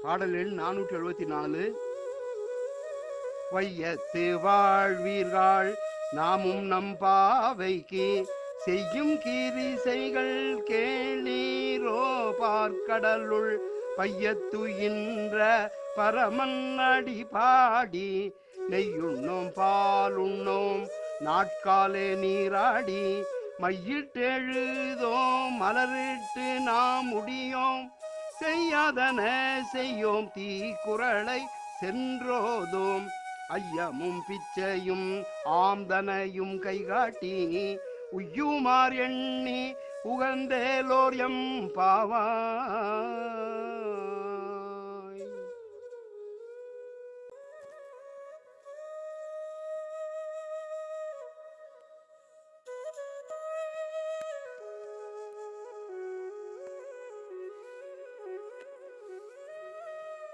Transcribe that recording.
பாடல் எண் 474. வையத்து வாழ்வீர்கள் நாமும் நம் பாவைக்கு செய்யும் கீரிசைகள் கேளீரோ பார்க்கடலுள் பையத்துயின்ற பரமன் அடி பாடி நெய்யுண்ணோம் பாலுண்ணோம் நாட்காலே நீராடி மையிட்டெழுதோம் மலரிட்டு நாம் முடியோம் செய்யாதன செய்யோம் தீ குரலை சென்றோதோம் ஐயமும் பிச்சையும் ஆம்தனையும் கைகாட்டி உய்யுமார் எண்ணி உகந்தேலோர் எம் பாவா